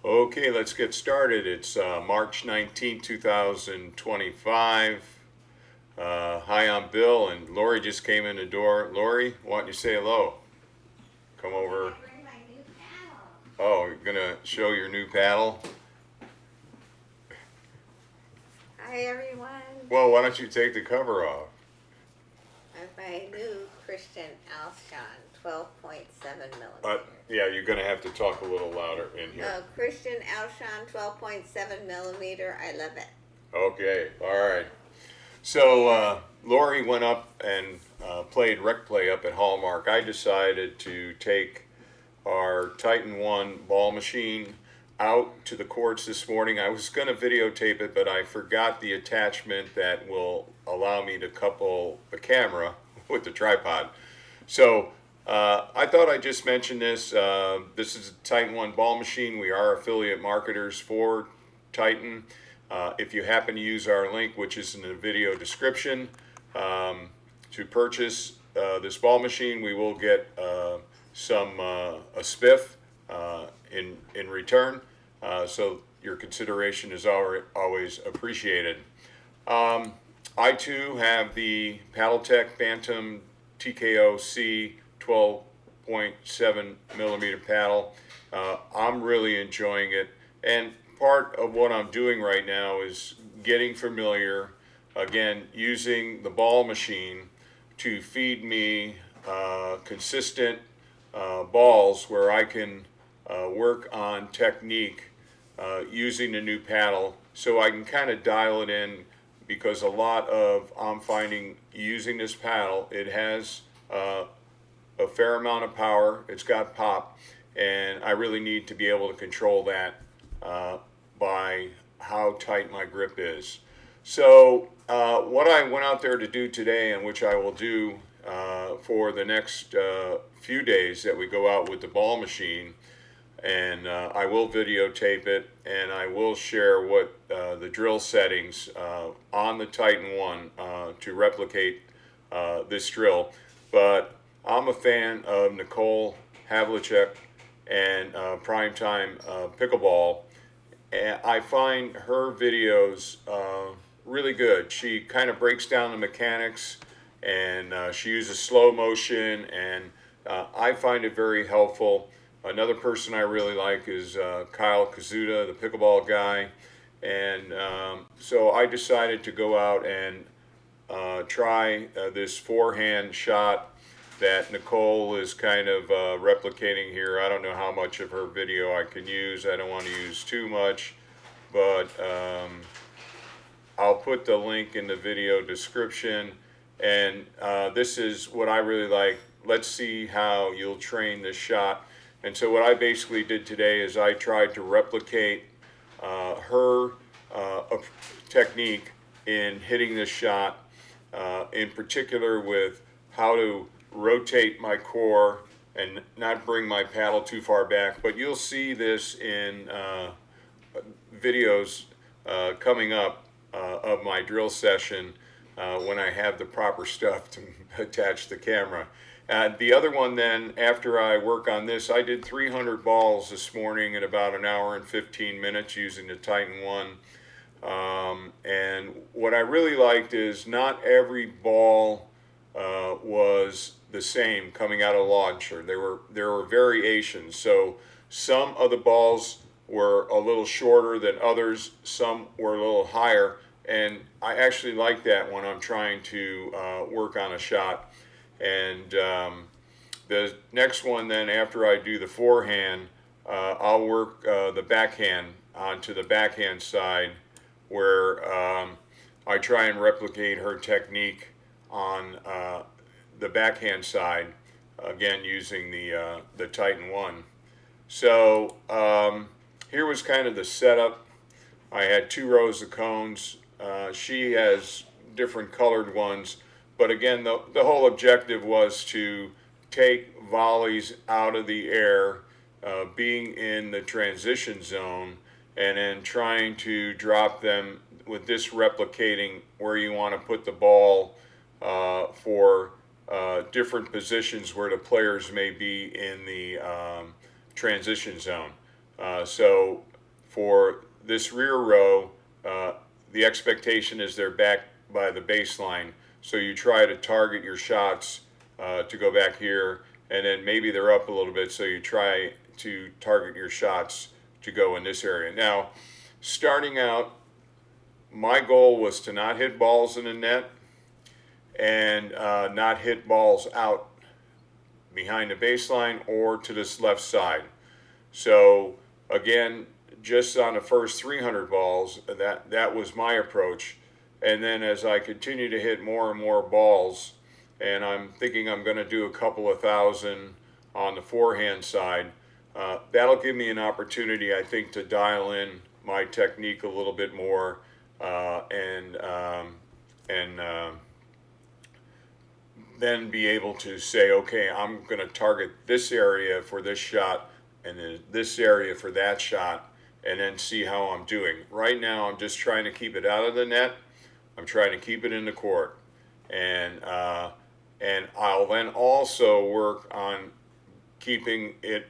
Okay, let's get started. It's March 19th, 2025. Hi, I'm Bill, and Lori just came in the door. Lori, why don't you say hello? Come over. Bring my new paddle. Oh, you're going to show your new paddle? Hi everyone. Well, why don't you take the cover off? My new Christian Alshon 12.7 millimeter. Yeah, you're going to have to talk a little louder in here. Christian Alshon 12.7 millimeter. I love it. Okay, all right. So Lori went up and played rec play up at Hallmark. I decided to take our Titan 1 ball machine out to the courts this morning. I was going to videotape it, but I forgot the attachment that will allow me to couple the camera with the tripod. So I thought I'd just mention this. This is a Titan 1 ball machine. We are affiliate marketers for Titan. If you happen to use our link, which is in the video description, to purchase this ball machine, we will get a spiff in return. So your consideration is always appreciated. I too have the Paddletech Bantam TKO-C 12.7 millimeter paddle. I'm really enjoying it, and part of what I'm doing right now is getting familiar, again, using the ball machine to feed me consistent balls where I can work on technique using the new paddle, so I can kind of dial it in, because I'm finding using this paddle, it has a fair amount of power, it's got pop, and I really need to be able to control that by how tight my grip is. So what I went out there to do today, and which I will do for the next few days that we go out with the ball machine, and I will videotape it, and I will share what the drill settings on the Titan 1 to replicate this drill. But I'm a fan of Nicole Havlicek and PrimeTime Pickleball, and I find her videos really good. She kind of breaks down the mechanics, and she uses slow motion, and I find it very helpful. Another person I really like is Kyle Kazuda, the pickleball guy, and so I decided to go out and try this forehand shot that Nicole is kind of replicating here. I don't know how much of her video I can use. I don't want to use too much, but I'll put the link in the video description. And this is what I really like. Let's see how you'll train this shot. And so what I basically did today is I tried to replicate her technique in hitting this shot, in particular with how to rotate my core and not bring my paddle too far back. But you'll see this in videos coming up of my drill session when I have the proper stuff to attach the camera. The other one then, after I work on this, I did 300 balls this morning in about an hour and 15 minutes using the Titan 1. And what I really liked is not every ball was the same coming out of the launcher. There were variations. So some of the balls were a little shorter than others, some were a little higher, and I actually like that when I'm trying to work on a shot. And the next one then, after I do the forehand, I'll work the backhand onto the backhand side, where I try and replicate her technique on the backhand side, again using the Titan 1. So here was kind of the setup. I had 2 rows of cones. She has different colored ones, but again, the whole objective was to take volleys out of the air, being in the transition zone, and then trying to drop them with this replicating where you want to put the ball for different positions where the players may be in the transition zone. So for this rear row, the expectation is they're back by the baseline. So you try to target your shots to go back here, and then maybe they're up a little bit, so you try to target your shots to go in this area. Now, starting out, my goal was to not hit balls in the net and not hit balls out behind the baseline or to this left side. So again, just on the first 300 balls, that was my approach. And then as I continue to hit more and more balls, and I'm thinking I'm going to do a couple of thousand on the forehand side, that'll give me an opportunity, I think, to dial in my technique a little bit more, and then be able to say, okay, I'm going to target this area for this shot and then this area for that shot, and then see how I'm doing. Right now, I'm just trying to keep it out of the net. I'm trying to keep it in the court, and I'll then also work on keeping it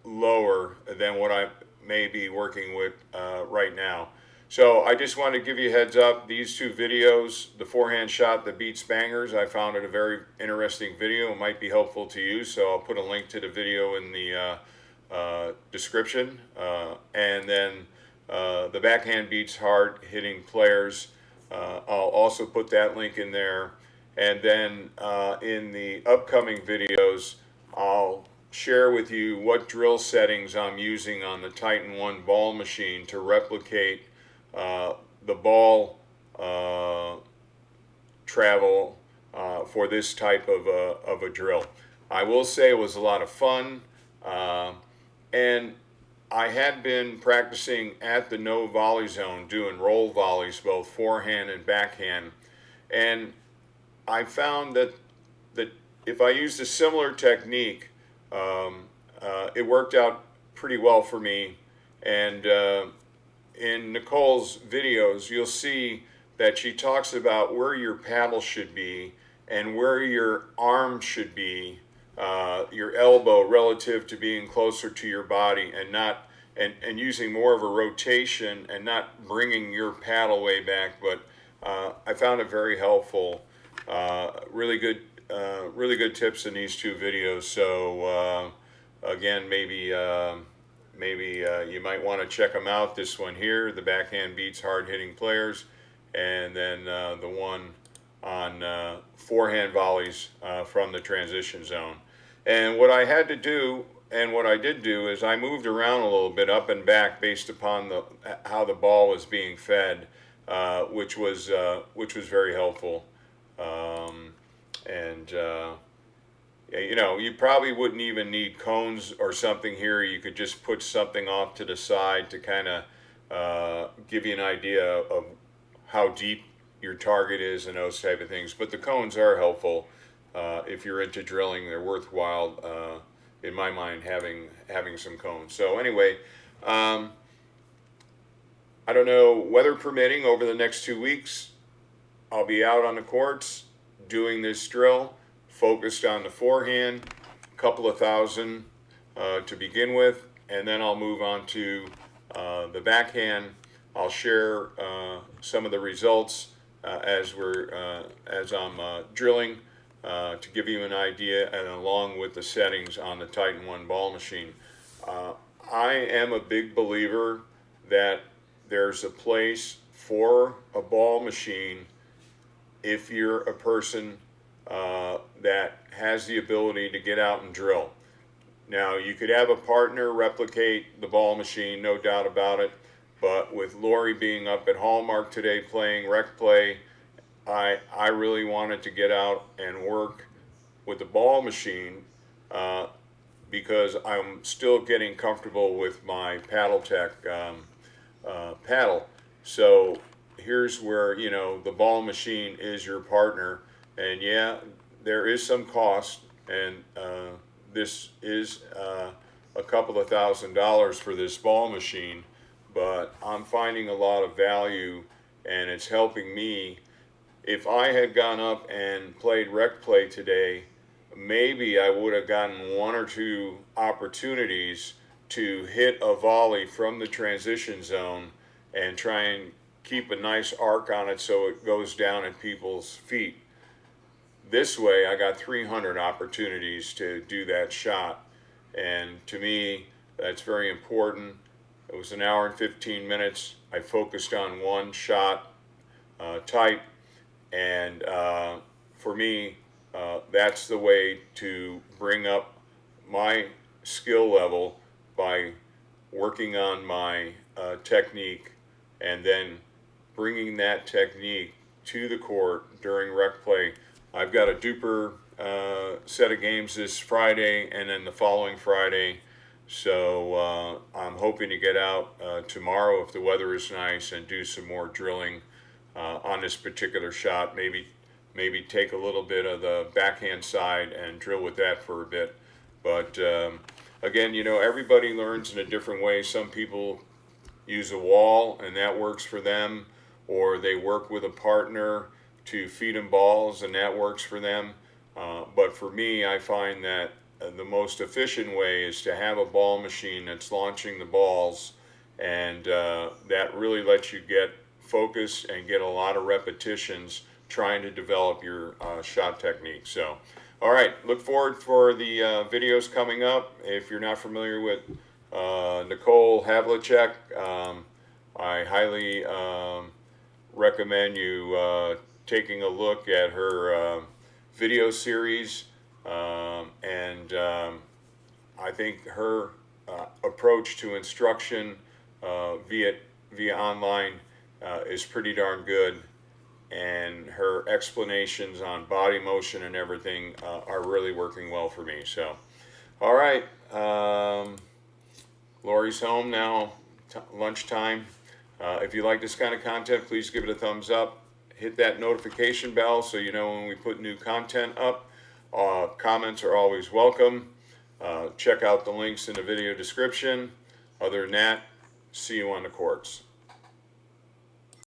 lower than what I may be working with right now. So I just want to give you a heads up. These two videos, the forehand shot that beats bangers, I found it a very interesting video. It might be helpful to you, so I'll put a link to the video in the description. And then the backhand beats hard hitting players. I'll also put that link in there. And then in the upcoming videos, I'll share with you what drill settings I'm using on the Titan 1 ball machine to replicate the ball travel for this type of a drill. I will say it was a lot of fun, and I had been practicing at the no volley zone doing roll volleys, both forehand and backhand, and I found that if I used a similar technique, it worked out pretty well for me. And in Nicole's videos, you'll see that she talks about where your paddle should be and where your arm should be, your elbow relative to being closer to your body, and not and using more of a rotation and not bringing your paddle way back. But I found it very helpful. Really good tips in these two videos. So again, maybe you might want to check them out. This one here, the backhand beats hard hitting players, and then the one on forehand volleys from the transition zone. And what I had to do, and what I did do, is I moved around a little bit up and back based upon how the ball was being fed, which was very helpful. You know, you probably wouldn't even need cones or something here. You could just put something off to the side to kind of give you an idea of how deep your target is and those type of things. But the cones are helpful if you're into drilling. They're worthwhile, in my mind, having some cones. So anyway, I don't know, weather permitting, over the next 2 weeks, I'll be out on the courts doing this drill, focused on the forehand, a couple of thousand to begin with, and then I'll move on to the backhand. I'll share some of the results as I'm drilling to give you an idea, and along with the settings on the Titan 1 ball machine. I am a big believer that there's a place for a ball machine if you're a person that has the ability to get out and drill. Now, you could have a partner replicate the ball machine, no doubt about it, but with Lori being up at Hallmark today playing rec play, I really wanted to get out and work with the ball machine because I'm still getting comfortable with my PaddleTech paddle. So here's where, you know, the ball machine is your partner, and yeah, there is some cost, and this is a couple of $1,000s for this ball machine, but I'm finding a lot of value, and it's helping me. If I had gone up and played rec play today, maybe I would have gotten one or two opportunities to hit a volley from the transition zone and try and keep a nice arc on it so it goes down at people's feet. This way, I got 300 opportunities to do that shot, and to me, that's very important. It was an hour and 15 minutes. I focused on one shot type, and for me, that's the way to bring up my skill level by working on my technique and then bringing that technique to the court during rec play. I've got a duper set of games this Friday and then the following Friday, so I'm hoping to get out tomorrow if the weather is nice and do some more drilling on this particular shot. Maybe take a little bit of the backhand side and drill with that for a bit. But again, everybody learns in a different way. Some people use a wall and that works for them, or they work with a partner to feed them balls and that works for them. But for me, I find that the most efficient way is to have a ball machine that's launching the balls, and that really lets you get focus and get a lot of repetitions trying to develop your shot technique. So, all right, look forward for the videos coming up. If you're not familiar with Nicole Havlicek, I highly recommend you taking a look at her video series, and I think her approach to instruction via online is pretty darn good, and her explanations on body motion and everything are really working well for me. So, all right, Lori's home now, lunchtime. If you like this kind of content, please give it a thumbs up. Hit that notification bell so you know when we put new content up. Comments are always welcome. Check out the links in the video description. Other than that, see you on the courts.